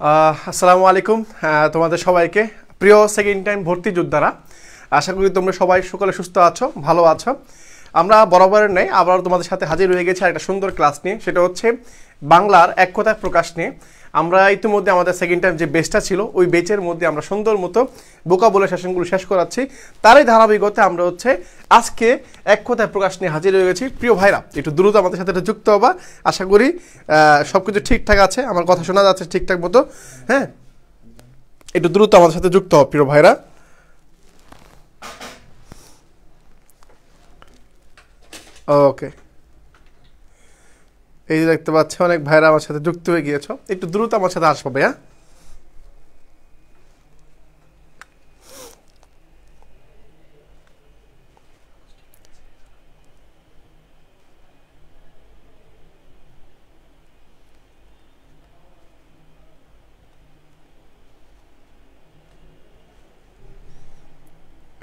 আসসালামু আলাইকুম তোমাদের সবাইকে প্রিয় সেকেন্ড টাইম ভর্তি যোদ্ধারা, আশা করি তোমরা সবাই সকলে সুস্থ আছো, ভালো আছো। আমরা বরাবরের নেই আবার তোমাদের সাথে হাজির হয়ে গেছি একটা সুন্দর ক্লাস নিয়ে, সেটা হচ্ছে বাংলার এক কথায় প্রকাশ নিয়ে। আমরা ইতিমধ্যে আমাদের সেকেন্ড টাইম যে বেচটা ছিল ওই বেচের মধ্যে আমরা সুন্দর মতো ভোকাবুলারি সেশনগুলো শেষ করাচ্ছি। তারই ধারাবাহিকতা আমরা হচ্ছে আজকে এক কথায় প্রকাশ নিয়ে হাজির হয়ে গেছি। প্রিয় ভাইরা, একটু দ্রুত আমাদের সাথে যুক্ত হবা। আশা করি সব কিছু ঠিকঠাক আছে, আমার কথা শোনা যাচ্ছে ঠিকঠাক মতো। হ্যাঁ, একটু দ্রুত আমাদের সাথে যুক্ত হও প্রিয় ভাইরা। ওকে, এই যে দেখতে পাচ্ছি অনেক ভাইরা আমার সাথে যুক্ত হয়ে গিয়েছো, একটু দ্রুত আমার সাথে আসবো ভাইয়া।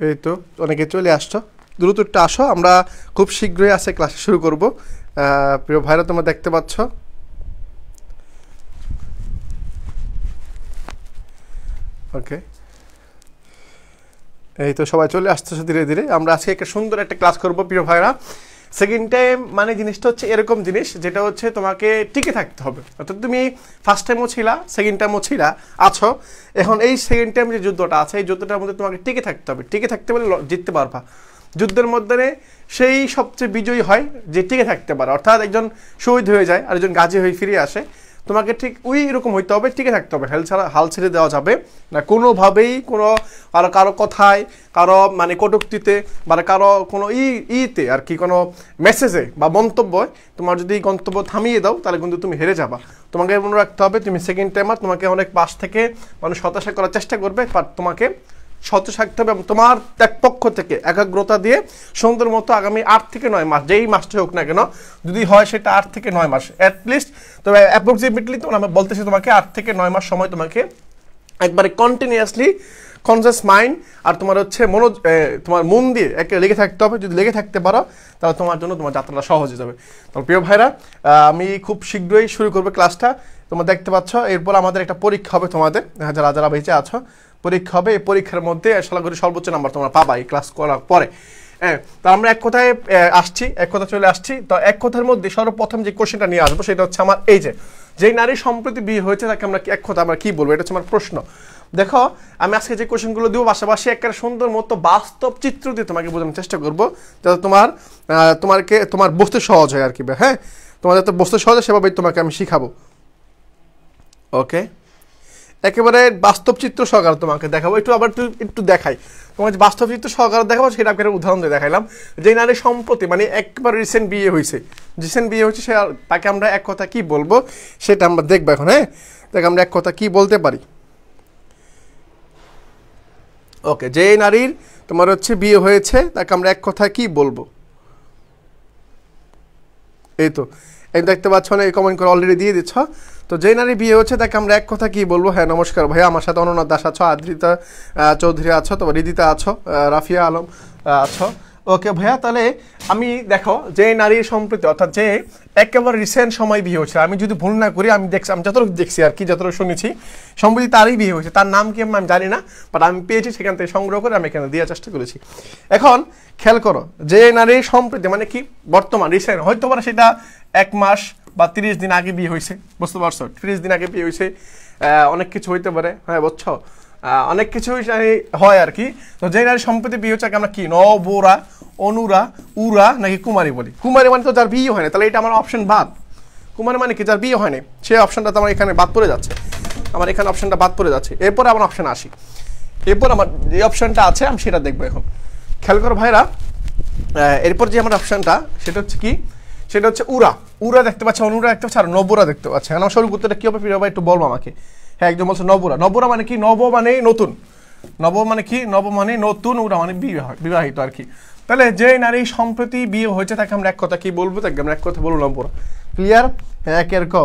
এই তো অনেকে চলে আসছো, দ্রুত একটু আসো, আমরা খুব শীঘ্রই আসে ক্লাস শুরু করব। প্রিয় ভাইরা তোমরা দেখতে পাচ্ছ, ওকে, এই তো সবাই চলে আসতেছে ধীরে ধীরে। আমরা আজকে একটা সুন্দর একটা ক্লাস করব প্রিয় ভাইরা। সেকেন্ড টাইম মানে জিনিসটা হচ্ছে এরকম জিনিস যেটা হচ্ছে তোমাকে টিকে থাকতে হবে। অর্থাৎ তুমি ফার্স্ট টাইমও ছিলা, সেকেন্ড টাইমও ছিলা, আছো, এখন এই সেকেন্ড টাইম যে যুদ্ধটা আছে এই যুদ্ধটার মধ্যে তোমাকে টিকে থাকতে হবে। টিকে থাকতে পারলে জিততে পারবা। যুদ্ধের মধ্যে সেই সবচেয়ে বিজয়ী হয় যে টিকে থাকতে পারে, অর্থাৎ একজন শহীদ হয়ে যায় আর একজন গাজী হয়ে ফিরে আসে। তোমাকে ঠিক ওই রকম হইতে হবে, টিকে থাকতে হবে। হাল ছেড়ে দেওয়া যাবে না কোনোভাবেই, কোনো কারো কথায়, কারো মানে কটূক্তিতে বা কারো কোনো ইতে আর কি, কোনো মেসেজে বা মন্তব্য তোমার যদি গন্তব্য থামিয়ে দাও তাহলে কিন্তু তুমি হেরে যাবা। তোমাকে মনে রাখতে হবে তুমি সেকেন্ড টাইমার, তোমাকে অনেক পাশ থেকে মানুষ হতাশা করার চেষ্টা করবে, বাট তোমাকে সচেতন থাকতে হবে এবং তোমার এক পক্ষ থেকে একাগ্রতা দিয়ে সুন্দর মতো আগামী 8 থেকে 9 মাস, যেই মাসটা হোক না কেন, যদি হয় সেটা 8 থেকে 9 মাস অ্যাটলিস্ট, তবে অ্যাপ্রক্সিমেটলি তোমার আমি বলতেছি তোমাকে 8 থেকে 9 মাস সময় তোমাকে একবারে কন্টিনিউয়াসলি কনসিয়াস মাইন্ড আর তোমার হচ্ছে তোমার মন দিয়ে একটা লেগে থাকতে হবে। যদি লেগে থাকতে পারো তাহলে তোমার জন্য তোমার যাত্রাটা সহজ হয়ে যাবে। তো প্রিয় ভাইরা, আমি খুব শীঘ্রই শুরু করবো ক্লাসটা। তোমরা দেখতে পাচ্ছ এরপর আমাদের একটা পরীক্ষা হবে, তোমাদের যারা যারা বেঁচে আছো পরীক্ষা হবে। এই পরীক্ষার মধ্যে আশা করি সর্বোচ্চ নাম্বার তোমরা পাবা এই ক্লাস করার পরে। হ্যাঁ, তো আমরা এক কথায় আসছি, এক কথা চলে আসছি। তো এক কথার মধ্যে সর্বপ্রথম যে কোশ্চেনটা নিয়ে আসবো সেটা হচ্ছে আমার এই যে নারী সম্প্রতি বিয়ে হয়েছে তাকে আমরা এক কথা আমরা কি বলবো, এটা হচ্ছে আমার প্রশ্ন। দেখো, আমি আজকে যে কোশ্চেনগুলো দিব পাশাপাশি একটা সুন্দর মতো বাস্তব চিত্র দিয়ে তোমাকে বোঝানোর চেষ্টা করবো, যাতে তোমার বুঝতে সহজ হয় আর কি। হ্যাঁ, তোমার যাতে বুঝতে সহজ হয় সেভাবেই তোমাকে আমি শিখাবো। ওকে, একেবারে বাস্তব চিত্র সহকারে তোমাকে দেখাবো। একটু দেখাই তোমার যে বাস্তব চিত্র সহকারে দেখাবো, সেটা আপনাকে উদাহরণ দিয়ে দেখাইলাম। যে নারী সম্প্রতি মানে একবারে রিসেন্ট বিয়ে হয়েছে সে তাকে আমরা এক কথা কি বলবো সেটা আমরা দেখবো এখন। হ্যাঁ, তাকে আমরা এক কথা কি বলতে পারি। ওকে, যে নারীর তোমার হচ্ছে বিয়ে হয়েছে তাকে আমরা এক কথা কি বলবো। এই তো এই দেখতে পাচ্ছ না, এই কমেন্ট করে অলরেডি দিয়ে দিচ্ছ। তো যে নারী বিয়ে হচ্ছে তাকে আমরা এক কথা কি বলবো। হ্যাঁ, নমস্কার ভাইয়া, আমার সাথে অননাথ দাস আছো, আদ্রিতা চৌধুরী আছো, তারপর রিদিতা আছো, রাফিয়া আলম আছো। ওকে ভাইয়া, তাহলে আমি দেখো যে নারীর সম্প্রতি অর্থাৎ যে একেবারে রিসেন্ট সময় বিয়ে হচ্ছে, আমি যদি ভুল না করি, আমি যতটুকু দেখছি আর কি, যতটুকু শুনেছি সম্প্রতি তারই বিয়ে হয়েছে। তার নাম কি আমি জানি না, বাট আমি পেয়েছি, সেখান থেকে সংগ্রহ করে আমি এখানে দেওয়ার চেষ্টা করেছি। এখন খেয়াল করো, যে নারীর সম্প্রতি মানে কি বর্তমান রিসেন্ট, হয়তো পারে সেটা 1 মাস বা 30 দিন আগে বিয়ে হয়েছে, বুঝতে পারছো, 30 দিন আগে বিয়ে হয়েছে, অনেক কিছু হইতে পারে। হ্যাঁ, বুঝছো, অনেক কিছু হয় আর কি। তো যে নারী সম্প্রতি বিয়ে হচ্ছে আমরা কি নবরা, অনুরা, উরা নাকি কুমারী বলি। কুমারী মানে তো যার বিয়ে হয় না, তাহলে এটা আমার অপশন বাদ। কুমারী মানে কি যার বিয়ে হয়নি, সেই অপশনটা তো আমার এখানে বাদ পড়ে যাচ্ছে, আমার এখানে অপশনটা বাদ পড়ে যাচ্ছে। এরপর আমার অপশন আসি, এরপর আমার যে অপশনটা আছে আমি সেটা দেখবো। এখন খেয়াল করো ভাইরা, এরপর যে আমার অপশনটা সেটা হচ্ছে কি, সেটা হচ্ছে উরা দেখতে পাচ্ছ, অনুরা দেখতে পাচ্ছ, আর নবরা দেখতে পাচ্ছ। আমার সরু উত্তরটা কি হবে প্রিয় ভাই একটু বলবো আমাকে। হ্যাঁ, একদম বলছো নবরা মানে কি, নব মানে নতুন, নব মানে কি, নব মানে নতুন, উরা মানে বিবাহিত আর কি। তাহলে যে নারী সম্প্রতি বিয়ে হয়েছে তাকে আমরা এক কথা কি বলবো, তাকে আমরা এক কথা বলবো নবরা। ক্লিয়ার? হ্যাঁ, একের ক।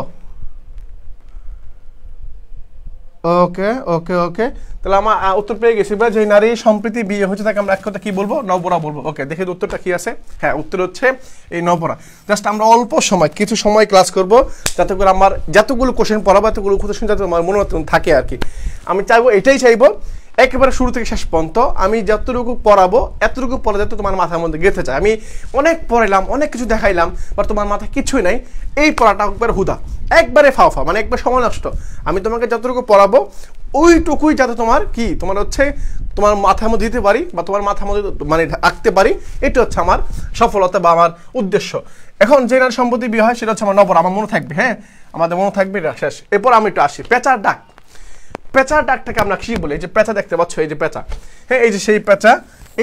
ওকে ওকে ওকে, তাহলে আমার উত্তর পেয়ে গেছি ভাই, যে নারী সম্প্রতি বিয়ে হয়েছে তাকে আমরা এক কথা কি বলবো? নবরা বলবো। ওকে, দেখি উত্তরটা কি আছে। হ্যাঁ, উত্তর হচ্ছে এই নবরা। জাস্ট আমরা অল্প সময়, কিছু সময় ক্লাস করব, যাতে করে আমার যতগুলো কোশ্চেন পড়াবো এতগুলো কোশ্চেন যাতে আমার মনে থাকে আর কি। আমি চাইবো, এটাই চাইবো একেবারে শুরু থেকে শেষ পর্যন্ত আমি যতটুকু পড়াবো এতটুকু পড়া যাতে তোমার মাথার মধ্যে গেঁথে যায়। আমি অনেক পড়াইলাম, অনেক কিছু দেখাইলাম, বাট তোমার মাথায় কিছুই নাই, এই পড়াটা একবার হুদা, একবারে ফাওফা, মানে একবার সময় নষ্ট। আমি তোমাকে যতটুকু পড়াবো ওইটুকুই যাতে তোমার কি, তোমার হচ্ছে তোমার মাথার মধ্যে দিতে পারি বা তোমার মাথার মধ্যে মানে আঁকতে পারি, এটা হচ্ছে আমার সফলতা বা আমার উদ্দেশ্য। এখন যে নারী সম্প্রতি বিয়ে হয় সেটা হচ্ছে আমার নবরা, আমার মনে থাকবে। হ্যাঁ, আমাদের মনে থাকবে, এটা শেষ। এরপর আমি একটু আসি পেঁচার ডাক। পেঁচার ডাকটাকে আমরা কি বলি? এই যে পেঁচা দেখতে পাচ্ছ, এই যে পেঁচা, হ্যাঁ, এই যে সেই পেঁচা,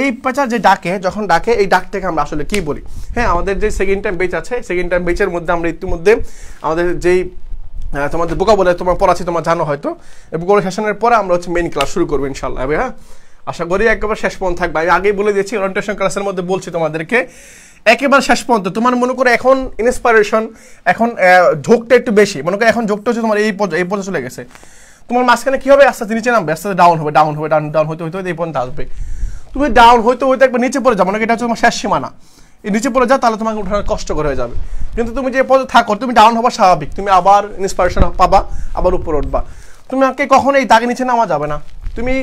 এই পেঁচা যে ডাকে, যখন ডাকে এই ডাকটাকে আমরা আসলে কি বলি? হ্যাঁ, আমাদের যে সেকেন্ড টাইম বেচ আছে, সেকেন্ড টাইম বেচের মধ্যে আমরা ইতিমধ্যে আমাদের যেই তোমাদের বোকা বলে তোমার পড়াচ্ছি, তোমার জানো হয়তো, ভূগোল সেশনের পরে আমরা হচ্ছে মেইন ক্লাস শুরু করবো ইনশাল্লাহ। হ্যাঁ, আশা করি একেবারে শেষ পর্যন্ত থাকবে। আমি আগেই বলে দিয়েছি, ওরিয়েন্টেশন ক্লাসের মধ্যে বলছি তোমাদেরকে একেবারে শেষ পর্যন্ত। তোমার মনে করো এখন ইন্সপাইরেশন, এখন ঝোঁকটা একটু বেশি, মনে করো এখন ঝোঁকটা হচ্ছে তোমার এই পর্যায়ে চলে গেছে। তোমার মাঝখানে কি হবে? আস্তে আস্তে নিচে নামবে, আস্তে আস্তে ডাউন হবে, ডাউন হবে, ডাউন হইতে হইতে এই পর্যন্ত আসবে। তুমি ডাউন হইতে হইতে একবার নিচে পড়ে যাবো, নাকি এটা হচ্ছে তোমার শেষ সীমানা। এই নিচে পড়ে যাও, তাহলে তোমাকে উঠানো কষ্টকর হয়ে যাবে। কিন্তু তুমি যে পর্যন্ত থাকো, তুমি ডাউন হবা স্বাভাবিক, তুমি আবার ইন্সপাইরেশন পাবা, আবার উপরে উঠবা। তোমাকে কখনো এই দাগে নিচে নামা যাবে না। তুমি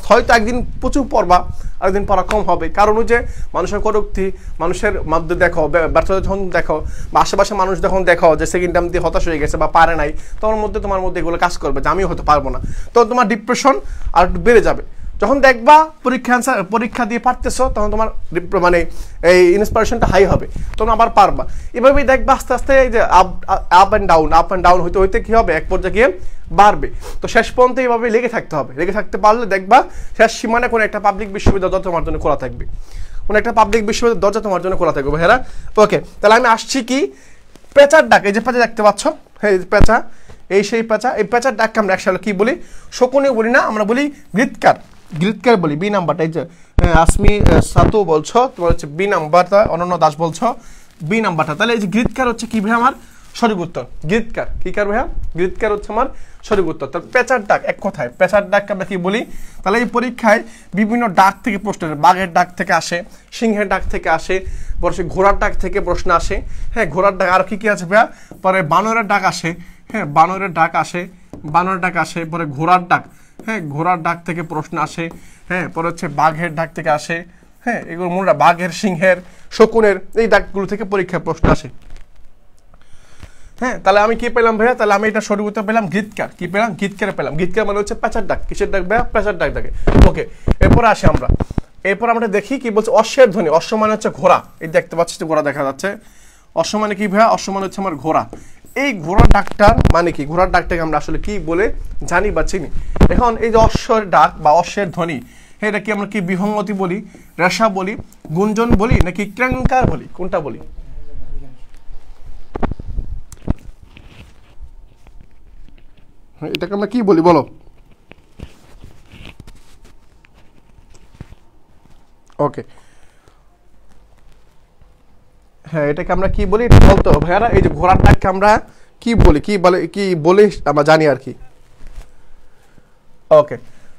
হয়তো একদিন প্রচুর পড়বা, আরেকদিন পড়া কম হবে, কারণ ওই যে মানুষের কটূক্তি, মানুষের মধ্যে দেখো ব্যর্থতা যখন দেখো, বা আশেপাশে মানুষ যখন দেখো যে সেকেন্ড টাইম দিয়ে হতাশ হয়ে গেছে বা পারে নাই, তোমার মধ্যে এগুলো কাজ করবে যে আমিও হয়তো পারবো না, তখন তোমার ডিপ্রেশন আর একটু বেড়ে যাবে। যখন দেখবা পরীক্ষা দিয়ে পারতেছো, তখন তোমার মানে এই ইন্সপিরেশনটা হাই হবে, তখন আবার পারবা। এভাবেই দেখবা আস্তে আস্তে এই যে আপ অ্যান্ড ডাউন হইতে হইতে কি হবে, এক পর্যায়ে গিয়ে বাড়বে। তো শেষ পর্যন্ত এইভাবে লেগে থাকতে হবে। লেগে থাকতে পারলে দেখবা শেষ সীমানে কোনো একটা পাবলিক বিশ্ববিদ্যালয় তোমার জন্য খোলা থাকবে, কোনো একটা পাবলিক বিশ্ববিদ্যালয় দরজা তোমার জন্য খোলা থাকবে। হ্যাঁ, ওকে, তাহলে আমি আসছি কি পেঁচার ডাক। এই যে পেঁচা দেখতে পাচ্ছ, হ্যাঁ, পেঁচা, এই সেই পেঁচা। এই পেঁচার ডাককে আমরা একসাথে কি বলি? শকুনিও বলি না, আমরা বলি গৃৎকার বলি। বি নাম্বারটা এই যে আসমি সাতু বলছো, তোমার হচ্ছে বি নাম্বারটা, অনন্য দাস বলছো বি নাম্বারটা। তাহলে এই যে গৃৎকার হচ্ছে কি ভাই? আমার সঠিক উত্তর গৃৎকার। কি কার ভাইয়া? গৃৎকার হচ্ছে আমার সঠিক উত্তর। তাহলে পেঁচার ডাক, এক কথায় পেঁচার ডাককে আমরা কি বলি? তাহলে এই পরীক্ষায় বিভিন্ন ডাক থেকে প্রশ্ন, বাঘের ডাক থেকে আসে, সিংহের ডাক থেকে আসে, পরে ঘোড়ার ডাক থেকে প্রশ্ন আসে। হ্যাঁ, ঘোড়ার ডাক। আর কি আছে ভাইয়া? পরে বানরের ডাক আসে। হ্যাঁ, বানরের ডাক আসে, পরে ঘোড়ার ডাক। হ্যাঁ, ঘোড়ার ডাক থেকে প্রশ্ন আসে। হ্যাঁ, পরে হচ্ছে বাঘের ডাক থেকে আসে। হ্যাঁ, এগুলো মনে রাখ, বাঘের, সিংহের, শকুনের এই ডাকগুলো থেকে পরীক্ষায় প্রশ্ন আসে। হ্যাঁ, তাহলে আমি কি পেলাম ভাইয়া? তাহলে আমি এটা সঠিক উত্তর পেলাম গীতকার। কি পেলাম? গীতকারে পেলাম। গীতকার মানে হচ্ছে পেঁচার ডাক। কিসের ডাক ভাইয়া? পেঁচার ডাক ডাকে। ওকে, এরপরে আসি আমরা। এরপর আমরা দেখি কি বলছে, অশ্বের ধ্বনি। অশ্ব মানে হচ্ছে ঘোড়া, এই দেখতে পাচ্ছি ঘোড়া দেখা যাচ্ছে। অশ্ব মানে কি ভাইয়া? অশ্ব মানে হচ্ছে আমার ঘোড়া। এই ঘোড়ার ডাকটার মানে কি? ঘোড়ার ডাকটাকে আমরা আসলে কি বলে জানি বা চিনি? এখন এই যে অশ্বের ডাক বা অশ্বের ধ্বনি, এটা কি আমরা কি বিহঙ্গতি বলি, রেশা বলি, গুঞ্জন বলি, নাকি ক্র্যাঙ্কার বলি? কোনটা বলি? এটাকে আমরা কি বলি বলো? ওকে, হ্যাঁ, এটাকে আমরা কি বলি এটা বলতো ভাইয়ারা? এই যে ঘোড়ার ডাককে আমরা কি বলি, কি বলে আমরা জানি আর কি। ওকে,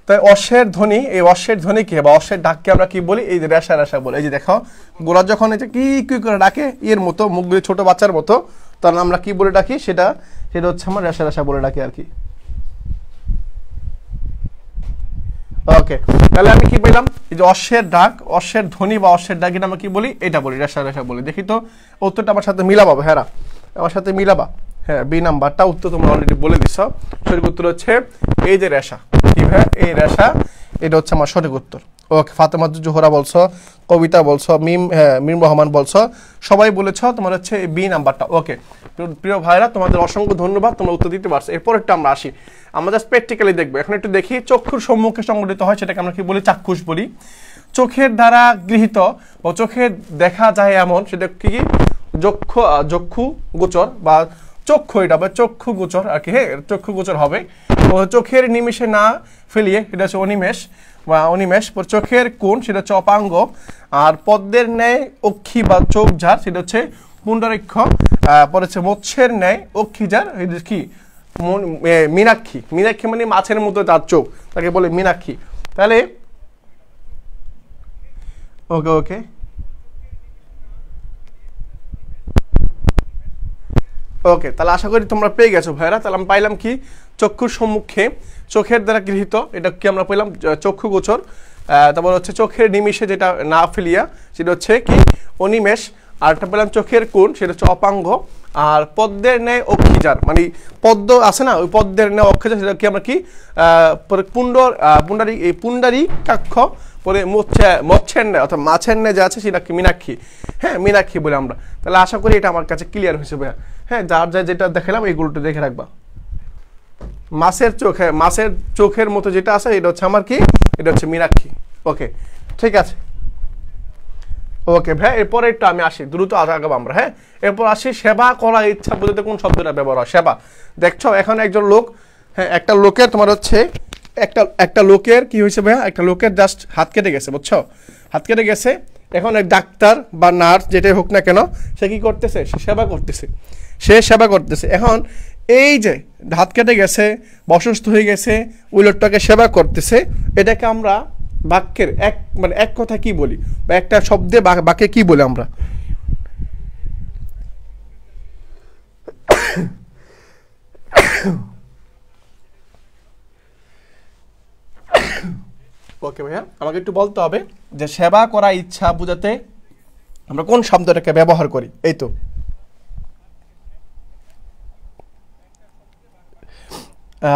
তাই অশ্বের ধ্বনি, এই অশ্বের ধ্বনি কি বা অশ্বের ডাককে আমরা কি বলি? এই যে রেশা বলি। এই যে দেখো ঘোড়া যখন এই যে কি করে ডাকে, এর মতো মুখগুলি ছোট বাচ্চার মতো, তখন আমরা কি বলে ডাকি? সেটা হচ্ছে আমার রেশা বলে ডাকি আর কি। ওকে, তাহলে আমি কি পেলাম? এই যে অশ্বের ডাক, অশ্বের ধ্বনি বা অশ্বের ডাক, এটা আমরা কি বলি? এটা বলি, রেশা বলি। দেখি তো উত্তরটা আমার সাথে মিলাবা ভাইরা, আমার সাথে মিলাবা। হ্যাঁ, বি নাম্বারটা উত্তর তোমরা অলরেডি বলে দিছ। সঠিক উত্তর হচ্ছে এই যে রেশা। কি ভাই? এই রেশা, এটা হচ্ছে আমার সঠিক উত্তর। ওকে, ফাতেমা জোহরা বলছো, কবিতা বলছো, মিম রহমান বলছো, সবাই বলেছ তোমার হচ্ছে বি নাম্বারটা। ওকে, প্রিয় ভাইরা, তোমাদের অসংখ্য ধন্যবাদ, তোমরা উত্তর দিতে পারছো। এরপর একটু আমরা আসি, আমরা জাস্ট প্র্যাকটিক্যালি দেখবো। এখন একটু দেখি চক্ষুর সম্মুখে সংঘটিত হয়, সেটাকে আমরা কি বলি? চাক্ষুষ বলি। চোখের দ্বারা গৃহীত বা চোখে দেখা যায় এমন, সেটা কি? চক্ষু গোচর বা চক্ষু, এটা বা চক্ষু গোচর আর কি। হ্যাঁ, চক্ষু গোচর হবে। চোখের নিমেষে না ফেলিয়ে, এটা হচ্ছে অনিমেষ বা অনিমেষ। চোখের কোণ, সেটা হচ্ছে অপাঙ্গ। আর পদ্মের ন্যায় অক্ষি বা চোখ যার, সেটা হচ্ছে পুণ্ডরীক্ষ। পরে হচ্ছে মৎস্যের ন্যায় অক্ষি যার, এটা কি? মীনাক্ষী, মীনাক্ষী মানে মাছের মতো তার চোখ, তাকে বলে মীনাক্ষী। তাহলে ওকে ওকে ওকে, তাহলে আশা করি তোমরা পেয়ে গেছো ভাইরা। তাহলে আমি পাইলাম কি, চক্ষুর সম্মুখে, চোখের দ্বারা গৃহীত, এটা কি আমরা পেলাম চক্ষু গোচর। তারপর হচ্ছে চোখের নিমিষে যেটা না ফেলিয়া, সেটা হচ্ছে কি অনিমেষ। আর একটা পেলাম চোখের কোণ, সেটা হচ্ছে অপাঙ্গ। আর পদ্মের ন্যায় অক্ষিজার, মানে পদ্ম আছে না, ওই পদ্মের ন্যায় অক্ষিজার, সেটা কি আমরা কি পুণ্ডরীকাক্ষ, পরে মৎস্যের ন্যায় অর্থাৎ মাছের ন্যায় যা আছে সেটা কি মীনাক্ষী। হ্যাঁ, মীনাক্ষী বলে আমরা। তাহলে আশা করি এটা আমার কাছে ক্লিয়ার হয়েছে ভাইয়া। হ্যাঁ, যার যা যেটা দেখালাম এইগুলো একটু দেখে রাখবা। মাছের চোখ, হ্যাঁ মাছের চোখের মতো যেটা আছে এটা হচ্ছে আমার কি, এটা হচ্ছে মীনাক্ষী। ওকে, ঠিক আছে। ওকে ভাই, এরপরে একটু আমি আসি, দ্রুত আগাবো আমরা। হ্যাঁ, এরপর আসি সেবা করার ইচ্ছা বোঝাতে কোন শব্দটা ব্যবহার হয়, সেবা। দেখছো এখন একজন লোক, হ্যাঁ একটা লোকের তোমার হচ্ছে একটা লোকের কি হয়েছে ভাইয়া, একটা লোকের জাস্ট হাত কেটে গেছে, বুঝছো, হাত কেটে গেছে। এখন এক ডাক্তার বা নার্স যেটাই হোক না কেন, সে কি করতেছে, সে সেবা করতেছে, সে সেবা করতেছে। এখন এই যে হাত কেটে গেছে, অসুস্থ হয়ে গেছে, ওই লোকটাকে সেবা করতেছে, এটাকে আমরা বাক্যের মানে এক কথা কি বলি, বা একটা শব্দে বাক্যে কি বলি আমরা? ওকে ভাইয়া, আমাকে একটু বলতে হবে যে সেবা করা ইচ্ছা বোঝাতে আমরা কোন শব্দটাকে ব্যবহার করি। এই তো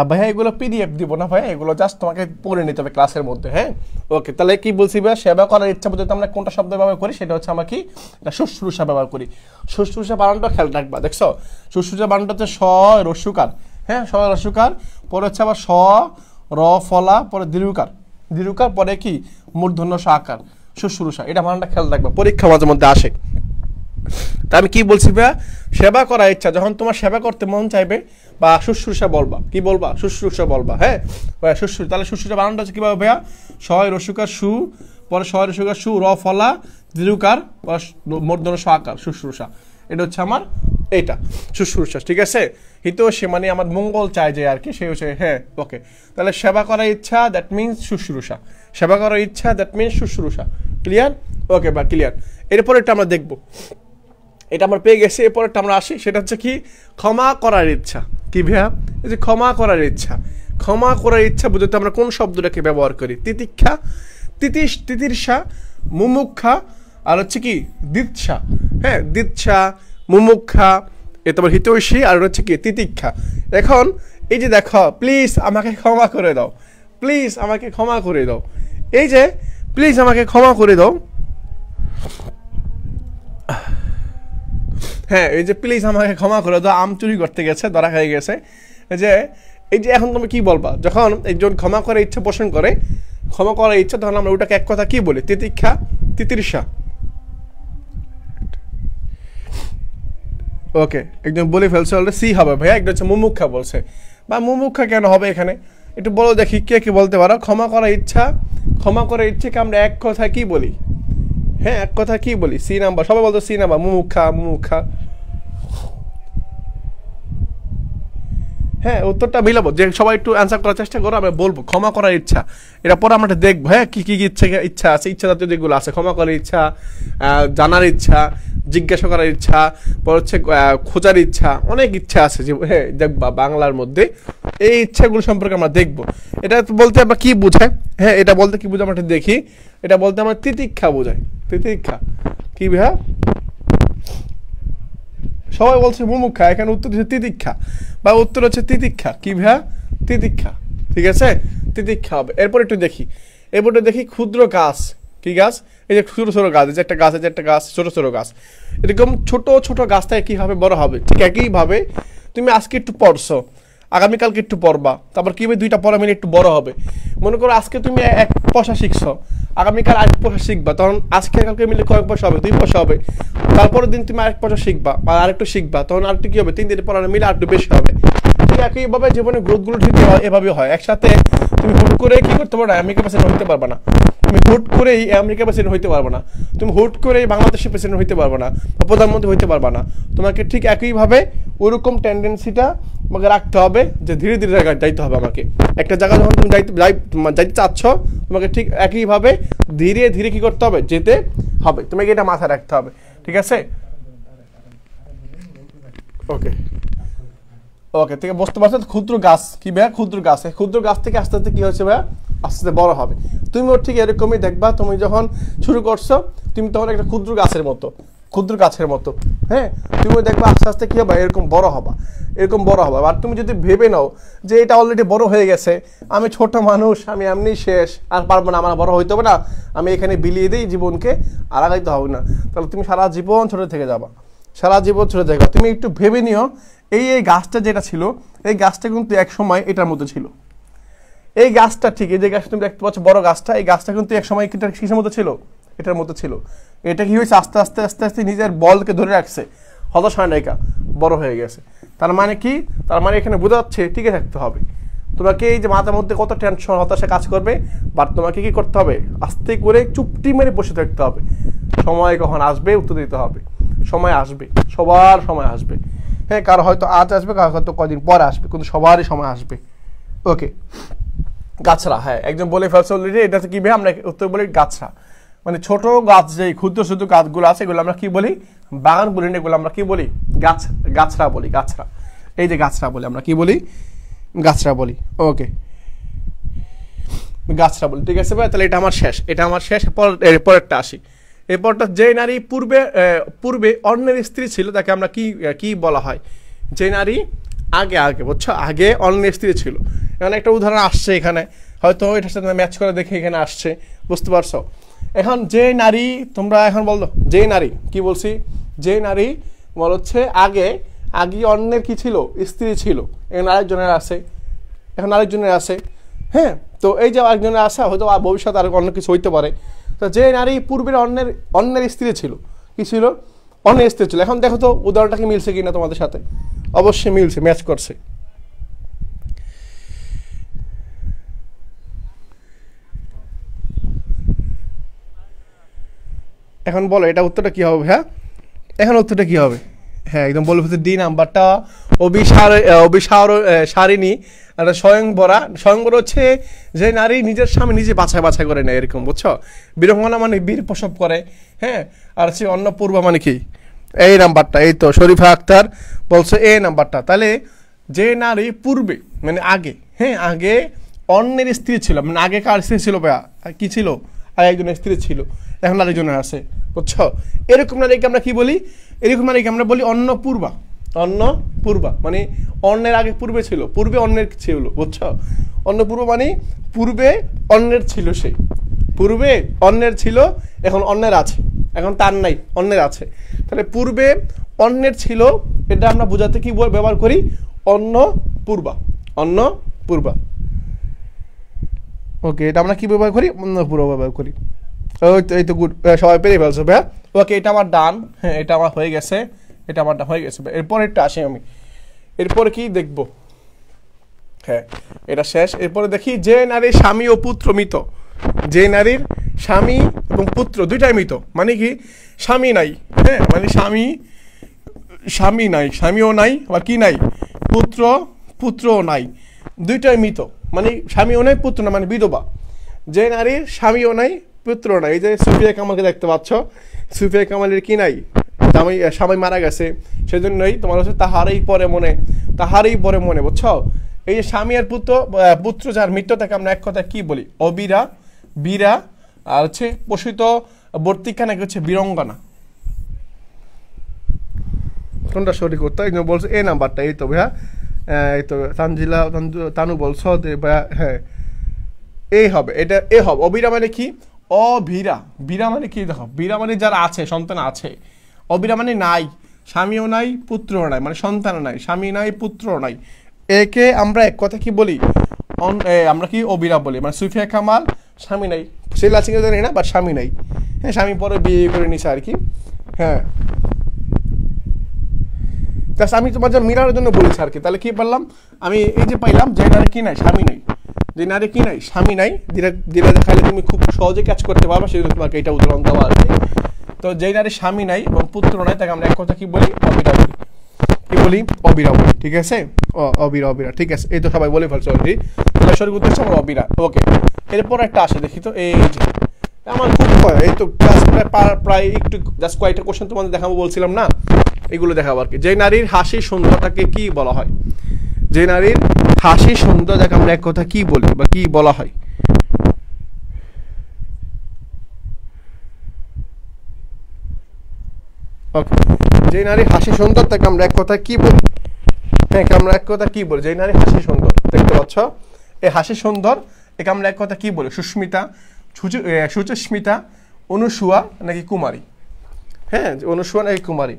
ভাইয়া, এগুলো পিডিএফ দিব না ভাইয়া, এগুলো জাস্ট তোমাকে পড়ে নিতে হবে ক্লাসের মধ্যে। হ্যাঁ, ওকে। তাহলে কি বলছি ভাইয়া, সেবা করার ইচ্ছা বোঝাতে আমরা কোনটা শব্দ ব্যবহার করি, সেটা হচ্ছে আমরা কি, শুশ্রূষা ব্যবহার করি। শুশ্রূষা বানানটা খেয়াল রাখবা, দেখছো শুশ্রূষা বানানটা হচ্ছে স রস্যকার। হ্যাঁ, স রস্যকার, পরে হচ্ছে আবার স র ফলা, পরে দীর্ঘকার, দীর্ঘকার, পরে কি মূর্ধন্য স আকার, শুশ্রূষা। এটা বানানটা খেয়াল রাখবা, পরীক্ষা মাঝে মধ্যে আসে। তা আমি কি বলছি ভাইয়া, সেবা করার ইচ্ছা, যখন তোমার সেবা করতে মন চাইবে বা শুশ্রূষা বলবা, কি বলবা, শুশ্রূষা বলবা। হ্যাঁ, শুশ্রূষা। তাহলে শুশ্রূষা বানানটা হচ্ছে কিভাবে ভাইয়া, সয় রসুকার সু, পরে সয় রসুকার সু, র ফলা দীর্ঘকার, মূর্ধন্য স আকার, শুশ্রূষা। এটা হচ্ছে আমার এইটা শুশ্রূষা, ঠিক আছে। হিতৈষী মানে আমার মঙ্গল চায় যে আর কি, সে হচ্ছে। হ্যাঁ, ওকে। তাহলে সেবা করার ইচ্ছা দ্যাট মিনস শুশ্রূষা, সেবা করার ইচ্ছা দ্যাট মিনস শুশ্রূষা। ক্লিয়ার? ওকে বা ক্লিয়ার। এরপর এটা আমরা দেখবো, এটা আমরা পেয়ে গেছি। এরপরটা আমরা আসি, সেটা হচ্ছে কি ক্ষমা করার ইচ্ছা। কি ভাইয়া, এই যে ক্ষমা করার ইচ্ছা, ক্ষমা করার ইচ্ছা বুঝতে আমরা কোন শব্দটাকে ব্যবহার করি? তিতিক্ষা, তিতির্ষা, মুমুক্ষা, আর হচ্ছে কি দিৎসা। হ্যাঁ, দিৎসা, মুমুক্ষা, এ তোমার হিতৈষী, আর হচ্ছে কি তিতিক্ষা। এখন এই যে দেখো, প্লিজ আমাকে ক্ষমা করে দাও, প্লিজ আমাকে ক্ষমা করে দাও, এই যে প্লিজ আমাকে ক্ষমা করে দাও। হ্যাঁ, এই যে প্লিজ আমাকে ক্ষমা করে দাও, আম চুরি করতে গেছে, ধরা খেয়ে গেছে। এই যে এখন তুমি কি বলবা, যখন একজন ক্ষমা করার ইচ্ছা পোষণ করে, ক্ষমা করার ইচ্ছা, তখন আমরা ওটাকে এক কথা কি বলি? তিতিক্ষা, তিতির্ষা। ওকে, একজন বলে ফেলছে অলরেডি, সি হবে ভাইয়া। একটা হচ্ছে মুমুক্ষা বলছে, বা মুমুক্ষা কেন হবে এখানে, একটু বলো দেখি, কে কি বলতে পারো? ক্ষমা করার ইচ্ছা, ক্ষমা করার ইচ্ছাকে আমরা এক কথা কি বলি? হ্যাঁ, এক কথা কি বলি? সি নাম্বার, সবাই বলতো সি নাম্বার, মুমুক্ষা, মুমুক্ষা। হ্যাঁ, উত্তরটা মিলাবো, যে সবাই একটু অ্যান্সার করার চেষ্টা করো, আমরা বলবো ক্ষমা করার ইচ্ছা। এটা পরে আমরা দেখবো, হ্যাঁ কি কি ইচ্ছা আছে, ইচ্ছা জাতীয় যেগুলো আছে, ক্ষমা করার ইচ্ছা, জানার ইচ্ছা, জিজ্ঞাসা করার ইচ্ছা, পর হচ্ছে খোঁজার ইচ্ছা, অনেক ইচ্ছা আছে যে, হ্যাঁ দেখবা বাংলার মধ্যে এই ইচ্ছাগুলো সম্পর্কে আমরা দেখবো। এটা বলতে আমরা কি বোঝায়? হ্যাঁ, এটা বলতে কি বোঝায় আমরা দেখি। এটা বলতে আমরা তিতিক্ষা বোঝায়। তিতিক্ষা কি ভাইয়া? সবাই বলছে মুমুক্ষা, এখানে উত্তর হচ্ছে তিতিক্ষা, বা উত্তর হচ্ছে তিতিক্ষা। কি ভাইয়া? তিতিক্ষা, ঠিক আছে, তিতিক্ষা হবে। এরপর একটু দেখি, এরপরে দেখি ক্ষুদ্র গাছ। কি গাছ? এই যে ছোট ছোট গাছ, এই যে একটা গাছ, এই যে একটা গাছ, ছোট ছোট গাছ। এরকম ছোট ছোট গাছটাকে কিভাবে বড় হবে? ঠিক একইভাবে তুমি আজকে একটু পড়ছো, আগামীকালকে একটু পড়বা, তারপর কীভাবে দুইটা পড়া মিলে একটু বড় হবে। মনে করো আজকে তুমি 1 পয়সা শিখছো, আগামীকাল 1 পয়সা শিখবা, তখন আজকে কালকে মিলে কয়েক পয়সা হবে? 2 পয়সা হবে। তারপরের দিন তুমি 1 পয়সা শিখবা, আর আরেকটু শিখবা, তখন আরেকটু কী হবে? 3 দিনের পড়া মিলে আরেকটু বেশি হবে। ঠিক একইভাবে জীবনে গ্রোথগুলো ঠিক এভাবে হয়। একসাথে তুমি হুট করে কি করতে পারো না, আমেরিকা প্রেসিডেন্ট হইতে পারবে না। তুমি হুট করেই আমেরিকা প্রেসিডেন্ট হইতে পারবে না। তুমি হুট করেই বাংলাদেশের প্রেসিডেন্ট হইতে পারবে না, বা প্রধানমন্ত্রী হইতে পারবে না। তোমাকে ঠিক একইভাবে ওরকম টেন্ডেন্সিটা আমাকে রাখতে হবে যে ধীরে ধীরে জায়গায় যাইতে হবে। আমাকে একটা জায়গা যখন তুমি যাইতে চাচ্ছ, তোমাকে ঠিক একইভাবে ধীরে ধীরে কি করতে হবে, যেতে হবে। তোমাকে এটা মাথায় রাখতে হবে, ঠিক আছে? ওকে ওকে, থেকে বুঝতে পারছো ক্ষুদ্র গাছ কি ভাইয়া, ক্ষুদ্র গাছ, এই ক্ষুদ্র গাছ থেকে আস্তে আস্তে কি হচ্ছে ভাইয়া, আস্তে আস্তে বড় হবে। তুমিও ঠিক এরকমই দেখবা, তুমি যখন শুরু করছো তুমি তখন একটা ক্ষুদ্র গাছের মতো, ক্ষুদ্র গাছের মতো, হ্যাঁ, তুমিও দেখবা আস্তে আস্তে কি হবে, এরকম বড় হবা, এরকম বড় হবা। আর তুমি যদি ভেবে নাও যে এটা অলরেডি বড় হয়ে গেছে, আমি ছোট মানুষ, আমি এমনি শেষ, আর পারবো না, আমার বড় হইতে হবে না, আমি এখানে বিলিয়ে দিই জীবনকে, আর আগাইতে হবে না, তাহলে তুমি সারা জীবন ছোট থেকে যাবা, সারা জীবন ছোট থেকে। তুমি একটু ভেবে নিও, এই গাছটা যেটা ছিল, এই গাছটা কিন্তু এক সময় এটার মতো ছিল। এই গাছটা ঠিক, এই যে গাছটা তুমি দেখতে পাচ্ছ বড় গাছটা, এই গাছটা কিন্তু এক সময় কিসের মতো ছিল, এটার মতো ছিল। এটা কি হয়েছে, আস্তে আস্তে আস্তে আস্তে নিজের বলকে ধরে রাখছে, হতাশ হয় না, এটা বড় হয়ে গেছে। তার মানে কি, তার মানে এখানে বোঝা যাচ্ছে টিকে থাকতে হবে। তোমাকে এই যে মাথার মধ্যে কত টেনশন হতাশা কাজ করবে, বাট তোমাকে কি করতে হবে, আস্তে করে চুপটি মেরে বসে থাকতে হবে। সময় কখন আসবে উত্তর দিতে হবে, সময় আসবে, সবার সময় আসবে, হ্যাঁ, কারো হয়তো আজ আসবে, কারো হয়তো কদিন পরে আসবে, কিন্তু সবারই সময় আসবে। ওকে, গাছরা, হ্যাঁ একদম বলে ফেলছে অলরেডি, এটাতে কি ভাই আমরা উত্তর বলি গাছরা, মানে ছোট গাছ, যে ক্ষুদ্র ক্ষুদ্র গাছগুলো আছে এগুলো আমরা কি বলি, বাগান বলি না, এগুলো আমরা কি বলি, গাছরা বলি, গাছরা। এই যে গাছরা বলি, আমরা কি বলি, গাছরা বলি। ওকে, গাছরা বলি, ঠিক আছে ভাই, তাহলে এটা আমার শেষ, এটা আমার শেষ। পরেরটা আসি, এরপরটা যে নারী পূর্বে অন্যের স্ত্রী ছিল তাকে আমরা কি বলা হয়, যে নারী আগে বুঝছো, আগে অন্যের স্ত্রী ছিল। এখানে একটা উদাহরণ আসছে, এখানে হয়তো এটার সাথে ম্যাচ করে দেখে এখানে আসছে, বুঝতে পারছো? এখন যে নারী, তোমরা এখন বলো যে নারী, কি বলছি, যে নারী বল হচ্ছে আগে অন্যের কি ছিল, স্ত্রী ছিল, এখন আরেকজনের আছে, এখন আরেকজনের আছে, হ্যাঁ। তো এই যে আরেকজনের আসা, হয়তো ভবিষ্যতে আর অন্য কিছু হইতে পারে। তো যে নারী পূর্বের অন্যের স্ত্রী ছিল, কি ছিল, অন্যের স্ত্রী ছিল। এখন দেখো তো উদাহরণটা কি মিলছে কিনা তোমাদের সাথে, অবশ্যই মিলছে, ম্যাচ করছে। এখন বলো এটা উত্তরটা কি হবে? হ্যাঁ, এখন উত্তরটা কি হবে? হ্যাঁ একদম বলে ফেলছে, ডি নাম্বারটা, অভিসারিণী, একটা স্বয়ংবরা হচ্ছে যে নারী নিজের স্বামী নিজে বাছাই করে নেয়, এরকম বুঝছো। বীরঙ্গনা মানে বীর প্রসব করে, হ্যাঁ। আর হচ্ছে অন্নপূর্বা মানে কি, এই নাম্বারটা, এই তো শরীফা আক্তার বলছে এই নাম্বারটা। তাহলে যে নারী পূর্বে মানে আগে, হ্যাঁ আগে অন্যের স্ত্রী ছিল, মানে আগে কার স্ত্রী ছিল, কি ছিল, আর একজনের স্ত্রী ছিল, এখন আরেকজনের আছে, বুঝছো। এরকম নারীকে আমরা কি বলি, এরকম নারীকে আমরা বলি অন্নপূর্বা, মানে অন্যের আগে পূর্বে ছিল, পূর্বে অন্যের ছিল, বুঝছো। অন্নপূর্বা মানে পূর্বে অন্যের ছিল, সে পূর্বে অন্যের ছিল, এখন অন্যের আছে, এখন তার নাই, অন্যের আছে। তাহলে পূর্বে অন্যের ছিল, এটা আমরা বোঝাতে কি ব্যবহার করি, অন্নপূর্বা। ওকে, এটা আমরা কি ব্যবহার করি, অন্নপূর্বা ব্যবহার করি। এই তো গুড, সবাই পেরে ফেলছো ভাইয়া। ওকে, এটা আমার ডান, হ্যাঁ এটা আমার হয়ে গেছে, এটা আমার হয়ে গেছে। এরপর একটা আসি আমি, এরপরে কি দেখবো, হ্যাঁ এটা শেষ। এরপরে দেখি যে নারীর স্বামী ও পুত্র মৃত, যে নারীর স্বামী এবং পুত্র দুইটাই মৃত, মানে কি স্বামী নাই, হ্যাঁ মানে স্বামী নাই, স্বামীও নাই, আবার কি নাই, পুত্রও নাই, দুইটাই মৃত, মানে স্বামীও নাই পুত্র না, মানে বিধবা। যে নারীর স্বামীও নাই পুত্র নাই, এই যে সুফিয়া কামালকে দেখতে পাচ্ছ, সুফিয়া কামালের কি নাই, স্বামী মারা গেছে, সেজন্যই তোমার হচ্ছে তাহারই পরে মনে, বুঝছো। এই যে স্বামী আর পুত্র যার মৃত্যু, তাকে আমরা এক কথায় কি বলি, বীরা, আর হচ্ছে পোষিত বর্তিকা নাকি হচ্ছে বীরঙ্গনা। কোনটা সঠিক করতে বলছো, এই নাম্বারটা, এই তো ভাইয়া, এই তো তানু বলছো ভাইয়া, হ্যাঁ এই হবে, এটা এ হবে। অবীরা মানে কি, বীরা মানে কি, দেখো বীরা মানে যারা আছে, সন্তান আছে, অবীরা মানে নাই, স্বামীও নাই পুত্রও নাই, মানে সন্তান নাই, স্বামী নাই পুত্রও নাই, একে আমরা এক কথা কি বলি, আমরা কি অবীরা বলি। মানে সুফিয়া কামাল স্বামী নাই, ছেলে আছে জানি না, বাট স্বামী নাই, হ্যাঁ স্বামী পরে বিয়ে করে নিছে আর কি, হ্যাঁ। আমি তোমার যা মিলার জন্য বলেছি আর কি। তাহলে কি বললাম আমি, এই যে পাইলাম যে নারী কি নাই, স্বামী নাই, যে নারী কি নাই, স্বামী নাই, যেটা দেখাইলে তুমি খুব সহজে কাজ করতে পারবা, সেজন্য তোমাকে এটা উদাহরণ দেওয়া আর কি। তো যে নারী স্বামী নাই এবং পুত্র নাই, তাকে আমরা এক কথা কি বলি, অবিরা বলি। কি বলি? অবিরা বলি, ঠিক আছে? অবিরা, অবিরা, ঠিক আছে, এই তো সবাই বলে ফেলছে অলরেডি। তাহলে সঠিক উত্তর হচ্ছে আমার অবিরা। ওকে, এরপর একটা আসে দেখি তো, এই যে আমার খুব ভয়, এই তো ক্লাস প্রায় একটু জাস্ট কয়েকটা কোশ্চেন তোমাদের দেখাবো বলছিলাম না, এগুলো দেখাবো আর কি। যে নারীর হাসি সুন্দরতাকে কি বলা হয়? যে নারীর হাসি সুন্দর, যাকে আমরা এক কথা কি বলি বা কি বলা হয়? ওকে, যে নারী হাসি সুন্দর তাকে আমরা এক কথা কি বলি? হ্যাঁ, আমরা এক কথা কি বলি? যে নারী হাসি সুন্দর, দেখতে পাচ্ছ এই হাসি সুন্দর, একে আমরা এক কথা কি বলি? সুস্মিতা, সুচিস্মিতা, অনুসুয়া নাকি কুমারী? হ্যাঁ, অনুসুয়া নাকি কুমারী?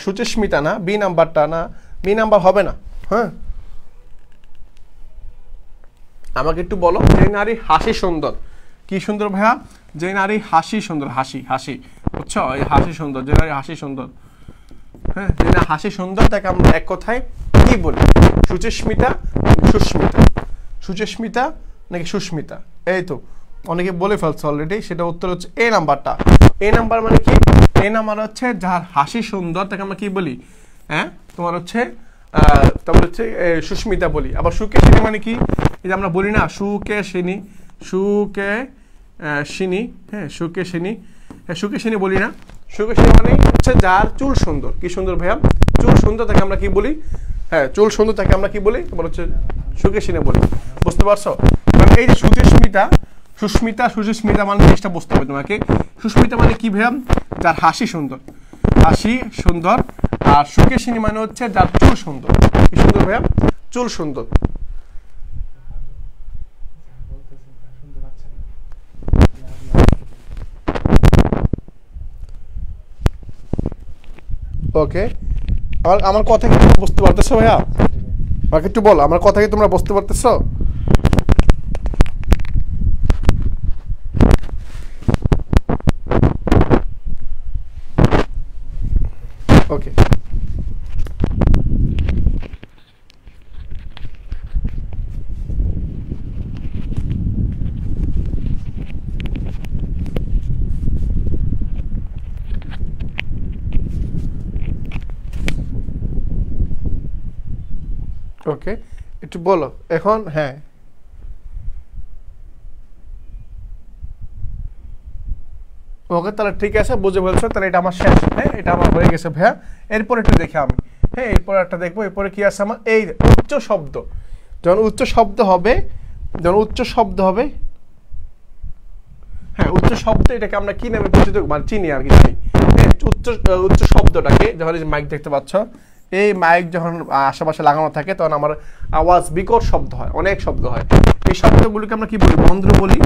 সুচিস্মিতা না, বি নাম্বারটা না, বি নাম্বার হবে না। হ্যাঁ, আমাকে একটু বলো, যে নারী হাসি সুন্দর, কি সুন্দর ভাইয়া? যে নারী হাসি সুন্দর, হাসি, হাসি, বুঝছো? এই হাসি সুন্দর, যে নারী হাসি সুন্দর, হ্যাঁ, যে না হাসি সুন্দর তাকে আমরা এক কথায় কি বলি? সুচিস্মিতা, সুস্মিতা, সুচিস্মিতা নাকি সুস্মিতা? এই তো অনেকে বলে ফেলছে অলরেডি, সেটা উত্তর হচ্ছে এ নাম্বারটা। এ নাম্বার মানে কি? এ নাম্বার হচ্ছে যার হাসি সুন্দর তাকে আমরা কি বলি? হ্যাঁ, তোমার হচ্ছে তারপর হচ্ছে সুস্মিতা বলি। আবার সুকেশিনী মানে কি? এই যে আমরা বলি না সুকেশিনী, সুকেশিনী, হ্যাঁ সুকেশিনী, হ্যাঁ সুকেশিনী বলি না? সুকেশিনী মানে হচ্ছে যার চুল সুন্দর। কি সুন্দর ভাইয়া? চুল সুন্দর তাকে আমরা কি বলি? হ্যাঁ, চুল সুন্দর তাকে আমরা কি বলি? তোমার হচ্ছে সুকেশিনী বলি। বুঝতে পারছো? মানে এই যে সুচিস্মিতা, সুস্মিতা, সুচিস্মিতা মানে জিনিসটা বুঝতে হবে তোমাকে। সুস্মিতা মানে কি ভাইয়া? যার হাসি সুন্দর, হাসি সুন্দর। আর সুকেশিনী মানে হচ্ছে যার চুল সুন্দর। কি সুন্দর ভাইয়া? চুল সুন্দর। ওকে, আমার কথা কি বুঝতে পারতেছো ভাইয়া? আমাকে একটু বল, আমার কথা কি তোমরা বুঝতে পারতেছো? ওকে, ওকে, একটু বলো এখন। হ্যাঁ, ওকে, তাহলে ঠিক আছে, বুঝে বলছো, তাহলে এটা আমার শেষ। হ্যাঁ, এটা আমার হয়ে গেছে ভাইয়া। এরপর একটু দেখি আমি। হ্যাঁ, এরপর একটা দেখবো, এরপরে কি আছে আমার? এই উচ্চ শব্দ। যখন উচ্চ শব্দ হবে, যখন উচ্চ শব্দ হবে, হ্যাঁ উচ্চ শব্দ, এটাকে আমরা কি নামে পরিচিত মানে চিনি আর কি, জানি। উচ্চ উচ্চ শব্দটাকে যখন এই মাইক দেখতে পাচ্ছ, এই মাইক যখন আশেপাশে লাগানো থাকে তখন আমার আওয়াজ বিকট শব্দ হয়, অনেক শব্দ হয়। এই শব্দগুলিকে আমরা কি বলি? মন্দ্র বলি,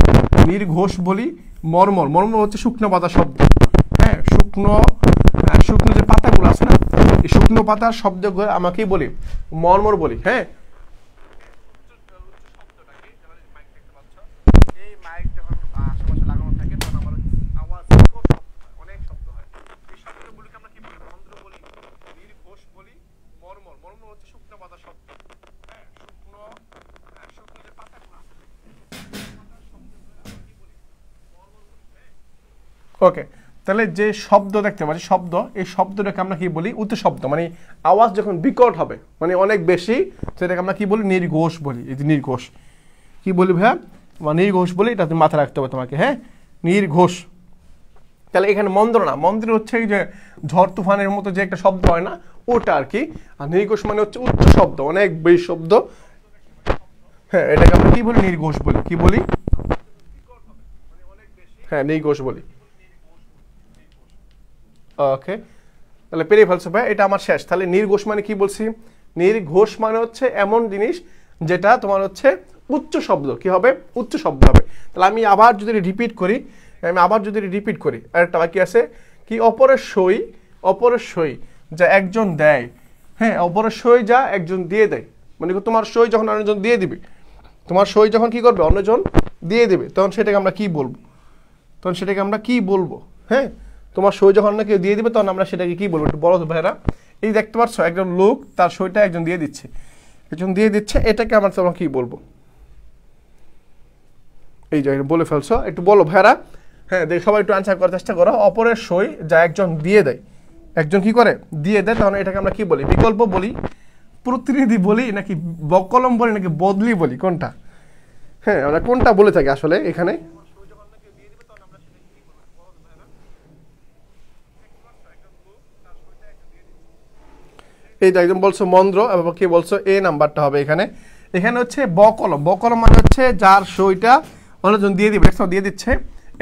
নির্ঘোষ বলি, মর্মর। মর্মর হচ্ছে শুকনো পাতা শব্দ। হ্যাঁ, শুকনো, শুকনো যে পাতাগুলো আছে না, এই শুকনো পাতার শব্দগুলো আমাকেই বলি মর্মর বলি। হ্যাঁ, এই মাইক যখন আশেপাশে লাগানো থাকে তখন আমার আওয়াজ বিকট শব্দ হয়, অনেক শব্দ হয়। এই শব্দগুলিকে আমরা কি বলি? মন্দ্র বলি, নির্ঘোষ বলি, মর্মর। মর্মর হচ্ছে শুকনো পাতা শব্দ। হ্যাঁ, শুকনো, শুকনো যে পাতাগুলো আছে, পাতার শব্দগুলো আমরা কি বলি? মর্মর বলি। হ্যাঁ, ওকে, তাহলে যে শব্দ দেখতে পাচ্ছি, শব্দ, এই শব্দটাকে আমরা কি বলি? উচ্চ শব্দ। মানে আওয়াজ যখন বিকট হবে, মানে অনেক বেশি, সেটাকে আমরা কি বলি? নির্ঘোষ বলি। এই যে নির্ঘোষ, কি বলি ভাইয়া? নির্ঘোষ বলি, এটা তুমি মাথায় রাখতে হবে তোমাকে। হ্যাঁ, নির্ঘোষ। তাহলে এখানে মন্দ্র না, মন্দ্র হচ্ছে এই যে ঝড় তুফানের মতো যে একটা শব্দ হয় না, ওটা আর কি। আর নির্ঘোষ মানে হচ্ছে উচ্চ শব্দ, অনেক বেশি শব্দ। হ্যাঁ, এটাকে আমরা কি বলি? নির্ঘোষ বলি। কি বলি? হ্যাঁ, নির্ঘোষ বলি। ওকে, তাহলে পেরে ফেলছো ভাই, এটা আমার শেষ। তাহলে নির্ঘোষ মানে কি বলছি? নির্ঘোষ মানে হচ্ছে এমন জিনিস যেটা তোমার হচ্ছে উচ্চ শব্দ। কি হবে? উচ্চ শব্দ হবে। তাহলে আমি আবার যদি রিপিট করি, আরেকটা বাকি আছে কি? অপরের সই, অপরের সই যা একজন দেয়। হ্যাঁ, অপরের সই যা একজন দিয়ে দেয়। মানে তোমার সই যখন অন্যজন দিয়ে দিবে, তোমার সই যখন কি করবে? অন্যজন দিয়ে দেবে, তখন সেটাকে আমরা কি বলবো? হ্যাঁ, তোমার সই যখন অন্য কেউ দিয়ে দিবে তখন আমরা সেটাকে কি বলবো? একটু বলো তো ভাইরা। এই দেখতে পাচ্ছ, একজন লোক তার সইটা একজন দিয়ে দিচ্ছে, এটাকে আমরা তোমার কি বলবো? এই যে বলে ফেলছো, একটু বলো ভাইরা। হ্যাঁ, সবাই একটু আনসার করার চেষ্টা করো। অপরের সই যা একজন দিয়ে দেয়, একজন কি করে দিয়ে দেয়, তাহলে এটাকে আমরা কি বলি? বিকল্প বলি, প্রতিনিধি বলি, নাকি বকলম বলি, নাকি বদলি বলি, কোনটা? হ্যাঁ, আমরা কোনটা বলে থাকি আসলে এখানে? এই একদম বলছো মন্দ্র, এবং কি বলছো এ নাম্বারটা হবে এখানে। এখানে হচ্ছে বকলম। বকলম মানে হচ্ছে যার সইটা অন্যজন দিয়ে দিবে, দিয়ে দিচ্ছে,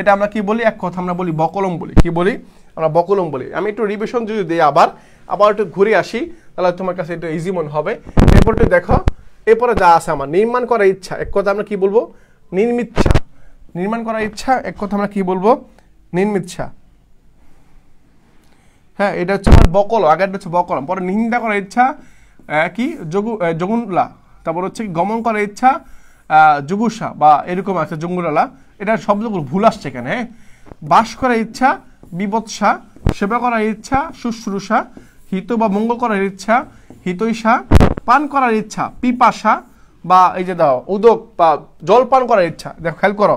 এটা আমরা কি বলি? এক কথা আমরা বলি বকলম বলি। কি বলি? আমরা বকলম বলি। আমি একটু রিভিশন যদি দিই আবার একটু ঘুরে আসি, তাহলে তোমার কাছে একটু ইজি মনে হবে। এরপর একটু দেখো, এরপরে যা আছে আমার নির্মাণ করার ইচ্ছা, এক কথা আমরা কি বলবো? নির্মিচ্ছা। নির্মাণ করার ইচ্ছা, এক কথা আমরা কি বলবো? নির্মিচ্ছা। হ্যাঁ, এটা হচ্ছে আমার বকলম, আগেরটা হচ্ছে বকলম। পরে নিন্দা করার ইচ্ছা কি? জগুনলা। তারপর হচ্ছে গমন করার ইচ্ছা জুগুসা, বা এরকম আছে জঙ্গুলালা। এটা শব্দগুলো ভুল আসছে এখানে। হ্যাঁ, বাস করার ইচ্ছা বিবৎসা, সেবা করার ইচ্ছা শুশ্রূষা, হিত বা মঙ্গল করার ইচ্ছা হিতৈষা, পান করার ইচ্ছা পিপাসা, বা এই যে দাও উদক বা জল পান করার ইচ্ছা। দেখো খেয়াল করো,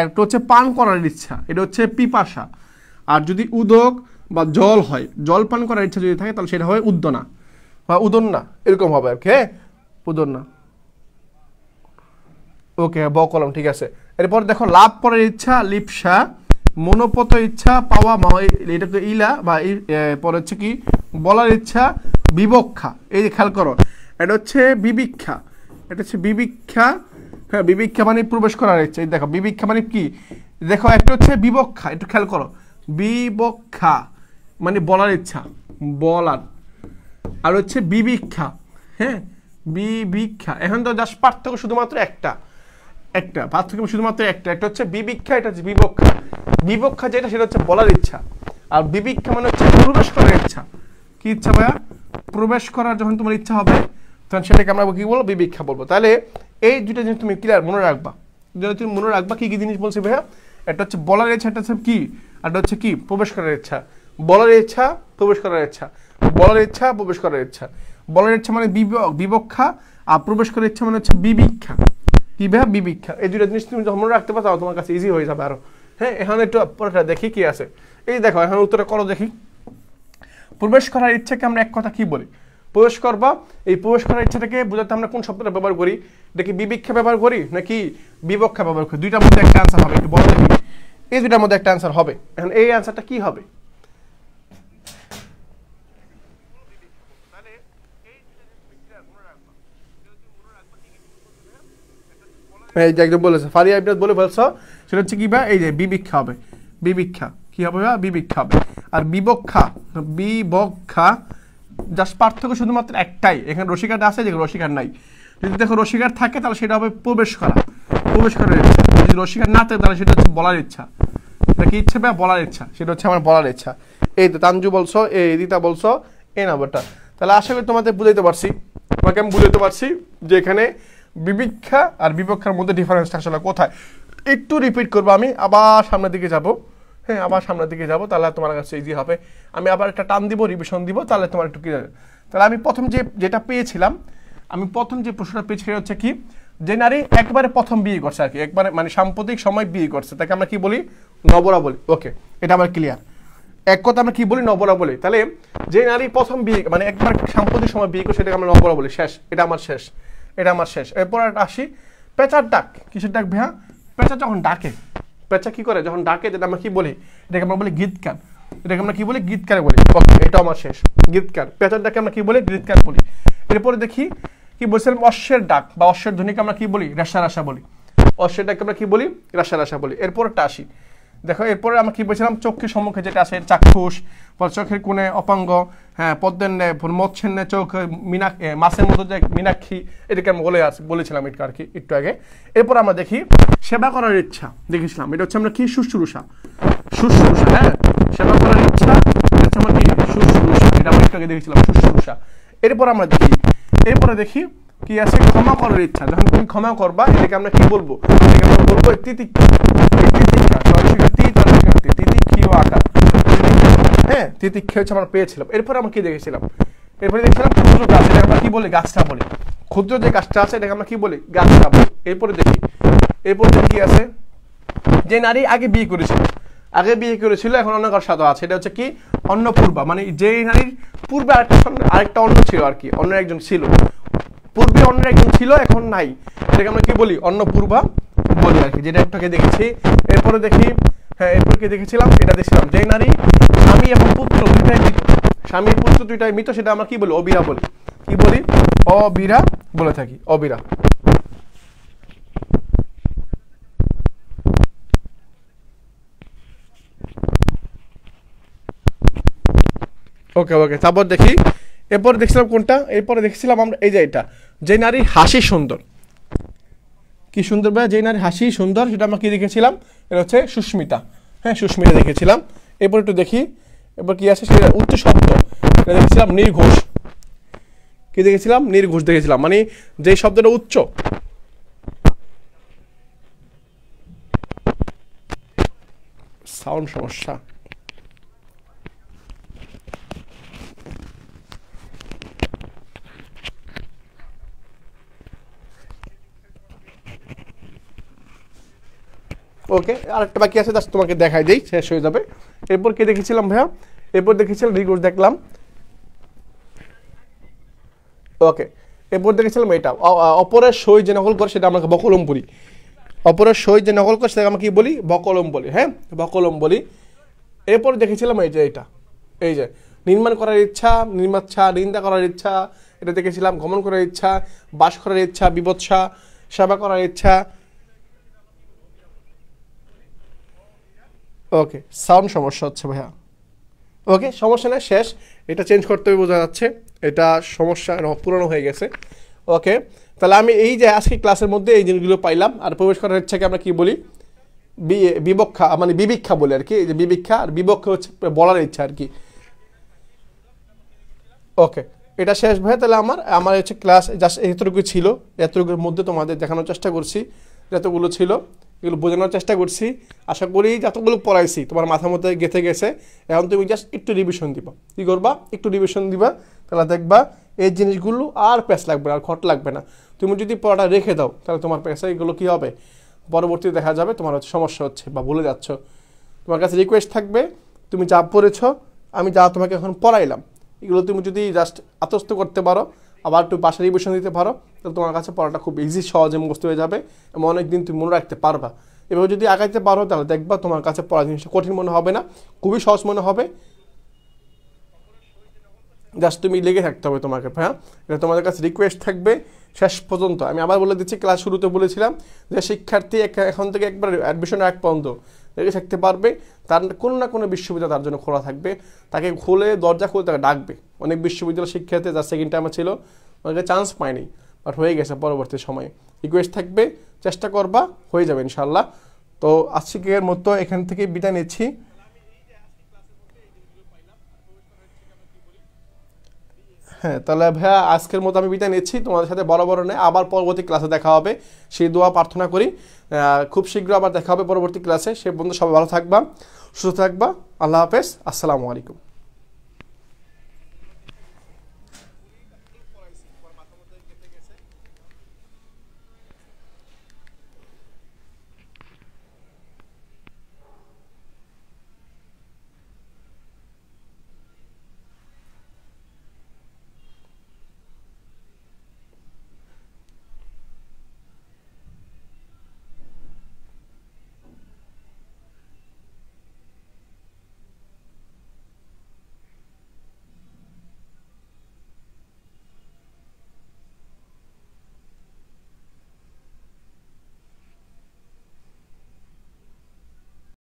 একটা হচ্ছে পান করার ইচ্ছা, এটা হচ্ছে পিপাসা। আর যদি উদক বা জল হয়, জল পান করার ইচ্ছা যদি থাকে, তাহলে সেটা হয় উদ্দনা বা উদন্না, এরকম হবে আর কি। হ্যাঁ, উদন্না। ওকে, বকলম, ঠিক আছে। এরপর দেখো লাভ করার ইচ্ছা লিপসা, মনোপত ইচ্ছা পাওয়া, এটা তো ইলা বা পরে হচ্ছে কি বলার ইচ্ছা বিবক্ষা। এই যে খেয়াল করো, এটা হচ্ছে বিবিক্ষা, এটা হচ্ছে বিবিক্ষা। হ্যাঁ, বিবিক্ষা মানে প্রবেশ করার ইচ্ছা। এই দেখো বিবিক্ষা মানে কি? দেখো একটা হচ্ছে বিবক্ষা, একটু খেয়াল করো, বিবক্ষা মানে বলার ইচ্ছা, বলার। আর হচ্ছে বিবিক্ষা। হ্যাঁ, বিবিক্ষা। এখন তো জাস্ট পার্থক্য শুধুমাত্র একটা পার্থক্য শুধুমাত্র একটা হচ্ছে বিবিক্ষা, এটা হচ্ছে বিবক্ষা। বিবক্ষা যেটা, সেটা হচ্ছে বলার ইচ্ছা, আর বিবিক্ষা মানে হচ্ছে প্রবেশ করার ইচ্ছা। কি ইচ্ছা ভাইয়া? প্রবেশ করার যখন তোমার ইচ্ছা হবে, তখন সেটাকে আমরা কি বলবো? বিবিক্ষা বলবো। তাহলে এই দুইটা জিনিস তুমি ক্লিয়ার মনে রাখবা। তুমি মনে রাখবা কি কি জিনিস বলছি ভাইয়া? একটা হচ্ছে বলার ইচ্ছা, একটা হচ্ছে কি, আর একটা হচ্ছে কি প্রবেশ করার ইচ্ছা। বলার ইচ্ছা, প্রবেশ করার ইচ্ছা, বলার ইচ্ছা, প্রবেশ করার ইচ্ছা। বলার ইচ্ছা মানে বিবক্ষা, আর প্রবেশ করার ইচ্ছা মানে হচ্ছে বিবিক্ষা। কি ভাইয়া? বিবিক্ষা। এই দুইটা জিনিস তুমি যখন মনে রাখতে পারো, তোমার কাছে ইজি হয়ে যাবে আরো। হ্যাঁ, এখন একটু পরেটা দেখি কি আছে। এই দেখো, এখন উত্তরে করো দেখি। প্রবেশ করার ইচ্ছাকে আমরা এক কথা কি বলি? প্রবেশ করবা। এই প্রবেশ করার ইচ্ছাটাকে বোঝাতে আমরা কোন শব্দটা ব্যবহার করি? এটা কি বিবিক্ষা ব্যবহার করি নাকি বিবক্ষা ব্যবহার করি? দুইটার মধ্যে একটা অ্যান্সার হবে, একটু বলো দেখি। এই দুইটার মধ্যে একটা অ্যান্সার হবে। এখন এই অ্যান্সারটা কি হবে? এই যে একদম বলেছে ফারিয়া ইবনাত বলে বলছো, সেটা হচ্ছে কি ভাই? এই যে বিবিক্ষা হবে। বিবিক্ষা কি হবে ভাই? বিবিক্ষা হবে। আর বিবক্ষা জাস্ট পার্থক্য শুধুমাত্র একটাই, এখানে রসিকারটা আছে, যেখানে রসিকার নাই। যদি দেখো রসিকার থাকে, তাহলে সেটা হবে প্রবেশ করা, প্রবেশ করার ইচ্ছা। যদি রসিকার না থাকে, তাহলে সেটা হচ্ছে বলার ইচ্ছা। এটা কি ইচ্ছা ভাই? বলার ইচ্ছা। সেটা হচ্ছে আমার বলার ইচ্ছা। এই তো তানজু বলছো, এই রিতা বলছো এই নাম্বারটা। তাহলে আশা করি তোমাদের বুঝাইতে পারছি, তোমাকে আমি বুঝাইতে পারছি যে এখানে বিবিক্ষা আর বিবক্ষার মধ্যে ডিফারেন্সটা আসলে কোথায়। একটু রিপিট করবো, আমি আবার সামনের দিকে যাব। হ্যাঁ, আবার সামনের দিকে যাব, তাহলে তোমার কাছে ইজি হবে। আমি আবার একটা টান দিব, রিভিশন দিব, তাহলে তোমার একটু ক্লিয়ার। তাহলে আমি প্রথম যেটা পেয়েছিলাম, আমি প্রথম যে প্রশ্নটা পেয়েছি সেটা হচ্ছে কি, যে নারী একবারে প্রথম বিয়ে করছে আর কি, একবারে মানে সাম্প্রতিক সময় বিয়ে করছে, তাকে আমরা কি বলি? নবরা বলি। ওকে, এটা আমার ক্লিয়ার। এক কথা আমরা কি বলি? নবরা বলি। তাহলে যে নারী প্রথম বিয়ে মানে একবার সাম্প্রতিক সময় বিয়ে করছে, সেটাকে আমরা নবরা বলি। শেষ, এটা আমার শেষ, এটা আমার শেষ। এরপর আসি পেঁচার ডাক। কিসের ডাক ভাইয়া? পেঁচা যখন ডাকে, পেঁচা কি করে যখন ডাকে, যেটা আমরা কি বলি? এটাকে আমরা বলি গীতকার। এটাকে আমরা কি বলি? গীতকার বলি। এটা আমার শেষ, গীতকার। পেঁচার ডাকে আমরা কি বলি? গীতকার বলি। এরপরে দেখি কি বলছিলাম, অশ্বের ডাক বা অশ্বের ধ্বনিকে আমরা কি বলি? রেশা রাশা বলি। অশ্বের ডাককে আমরা কি বলি? রেশা রাশা বলি। এরপরটা আসি, দেখো এরপরে আমরা কি বলছিলাম, চোখের সম্মুখে যেটা আছে চাক্ষুষ, চোখের কোণে অপাঙ্গ, হ্যাঁ পদ্মের ন্যায় মৎস্যের ন্যায় চোখ, মাছের মতো যে মীনাক্ষী, এটাকে আমি বলেছিলাম একটু আর কি একটু আগে। এরপর আমরা দেখি সেবা করার ইচ্ছা, দেখেছিলাম এটা হচ্ছে আমরা কি? শুশ্রূষা। শুশ্রূষা, হ্যাঁ, সেবা করার ইচ্ছা, এটা হচ্ছে আমরা কি? শুশ্রূষা। এটা আমরা একটু আগে দেখেছিলাম, শুশ্রূষা। এরপর আমরা দেখি, এরপরে দেখি কি আছে? ক্ষমা করার ইচ্ছা। যখন তুমি ক্ষমা করবা, এটাকে আমরা কি বলবো? এটাকে আমরা বলবো তিতিক্ষা। হ্যাঁ, তিতিক্ষা হচ্ছে আমরা পেয়েছিলাম। এরপরে আমরা কি দেখেছিলাম? এরপরে দেখছিলাম ক্ষুদ্র গাছ, এটাকে আমরা কি বলি? গাছটা বলি। ক্ষুদ্র যে গাছটা আছে, এটাকে আমরা কি বলি? গাছটা বলি। এরপরে দেখি, এরপরে কি আছে? যে নারী আগে বিয়ে করেছিল, এখন অন্য কারোর সাথে আছে, এটা হচ্ছে কি? অন্নপূর্বা মানে যে নারীর পূর্বে আরেকটা অন্য ছিল আর কি, অন্য একজন ছিল, পূর্বে অন্য একজন ছিল এখন নাই, এটাকে আমরা কি বলি অন্নপূর্বা বলি আর কি, যেটা একটাকে দেখেছি। এরপরে দেখি, হ্যাঁ এরপর কি দেখেছিলাম, এটা দেখছিলাম যে নারী স্বামী এবং পুত্র দুইটাই মৃত, স্বামী পুত্র দুইটাই মৃত, সেটা আমরা কি বলি অবিরা বলি, কি বলি অবিরা বলে থাকি, অবিরা। ওকে ওকে, তারপর দেখি এরপর দেখছিলাম কোনটা, এরপরে দেখছিলাম আমরা এই যে এটা, যে নারী হাসি সুন্দর, কি সুন্দর ভাই, যে নারী হাসি সুন্দর, সেটা আমরা কি দেখেছিলাম, এটা হচ্ছে সুস্মিতা, হ্যাঁ সুস্মিতা দেখেছিলাম। এরপর একটু দেখি এরপর কি আছে, সেটা উচ্চ শব্দ, এটা দেখেছিলাম নির্ঘোষ, কি দেখেছিলাম নির্ঘোষ দেখেছিলাম, মানে যে শব্দটা উচ্চ, সাউন্ড সমস্যা। ওকে, আরেকটা বাকি আছে, জাস্ট তোমাকে দেখাই দেই, শেষ হয়ে যাবে। এরপর কি দেখেছিলাম ভাইয়া, এরপর দেখেছিলাম নির্ঘোষ দেখলাম। ওকে, এরপর দেখেছিলাম এটা অপরের সই যে নকল করে সেটা আমরা বকলম বলি, অপরের সই যে নকল করে সেটা আমরা কি বলি বকলম বলি, হ্যাঁ বকলম বলি। এরপর দেখেছিলাম এই যে এটা, এই যে নির্মাণ করার ইচ্ছা, নির্মাচ্ছা, নিন্দা করার ইচ্ছা, এটা দেখেছিলাম গমন করার ইচ্ছা, বাস করার ইচ্ছা, বিবৎসা, সেবা করার ইচ্ছা। ওকে, সাউন্ড সমস্যা হচ্ছে ভাইয়া, ওকে সমস্যা নেই, শেষ, এটা চেঞ্জ করতে হবে বোঝা যাচ্ছে, এটা সমস্যা পুরনো হয়ে গেছে। ওকে, তাহলে আমি এই যে আজকে ক্লাসের মধ্যে এই জিনিসগুলো পাইলাম। আর প্রবেশ করার ইচ্ছাকে আমরা কি বলি বিবক্ষা, মানে বিবিক্ষা বলি আর কি, এই যে বিবিক্ষা আর বিবক্ষা হচ্ছে বলার ইচ্ছা আর কি। ওকে, এটা শেষ ভাই, তাহলে আমার হচ্ছে ক্লাস জাস্ট এতটুকু ছিল, এতটুকুর মধ্যে তোমাদের দেখানোর চেষ্টা করছি, যতগুলো ছিল এগুলো বোঝানোর চেষ্টা করছি। আশা করি যতগুলো পড়াইছি তোমার মাথার মধ্যে গেঁথে গেছে। এখন তুমি জাস্ট একটু রিভিশন দিবা, কী করবা একটু রিভিশন দিবা, তাহলে দেখবা এই জিনিসগুলো আর প্যাচ লাগবে না, আর খট লাগবে না। তুমি যদি পড়াটা রেখে দাও তাহলে তোমার প্যাচে এগুলো কী হবে, পরবর্তীতে দেখা যাবে তোমার হচ্ছে সমস্যা হচ্ছে বা ভুলে যাচ্ছ। তোমার কাছে রিকোয়েস্ট থাকবে, তুমি যা পড়েছ, আমি যা তোমাকে এখন পড়াইলাম, এগুলো তুমি যদি জাস্ট আত্মস্থ করতে পারো, আবার একটু বাসা রিভিশন দিতে পারো, তাহলে তোমার কাছে পড়াটা খুব ইজি, সহজে মুখস্থ হয়ে যাবে এবং অনেকদিন তুমি মনে রাখতে পারবা। এভাবে যদি আগাইতে পারো তাহলে দেখবা তোমার কাছে পড়া জিনিসটা কঠিন মনে হবে না, খুবই সহজ মনে হবে। জাস্ট তুমি লেগে থাকতে হবে তোমাকে, হ্যাঁ এটা তোমাদের কাছে রিকোয়েস্ট থাকবে শেষ পর্যন্ত। আমি আবার বলে দিচ্ছি, ক্লাস শুরুতে বলেছিলাম যে শিক্ষার্থী এখন থেকে একবার অ্যাডমিশনের এক পর্যন্ত লেগে থাকতে পারবে, তার কোনো না কোনো বিশ্ববিদ্যালয় তার জন্য খোলা থাকবে, তাকে খুলে দরজা খুলে তাকে ডাকবে। অনেক বিশ্ববিদ্যালয় শিক্ষার্থী যার সেকেন্ড টাইমে ছিল ওনাকে চান্স পায়নি, বাট হয়ে গেছে পরবর্তী সময়ে। রিকোয়েস্ট থাকবে, চেষ্টা করবা, হয়ে যাবে ইনশাল্লাহ। তো আজকের মতো এখান থেকে বিদায় নিচ্ছি। হ্যাঁ, তাহলে ভাইয়া আজকের মতো আমি বিদায় নিচ্ছি, তোমাদের সাথে বড় বড় নেই, আবার পরবর্তী ক্লাসে দেখা হবে, সেই দোয়া প্রার্থনা করি। খুব শীঘ্র আবার দেখা হবে পরবর্তী ক্লাসে। সে পর্যন্ত সবাই ভালো থাকবা, সুস্থ থাকবা। আল্লাহ হাফেজ, আসসালামু আলাইকুম।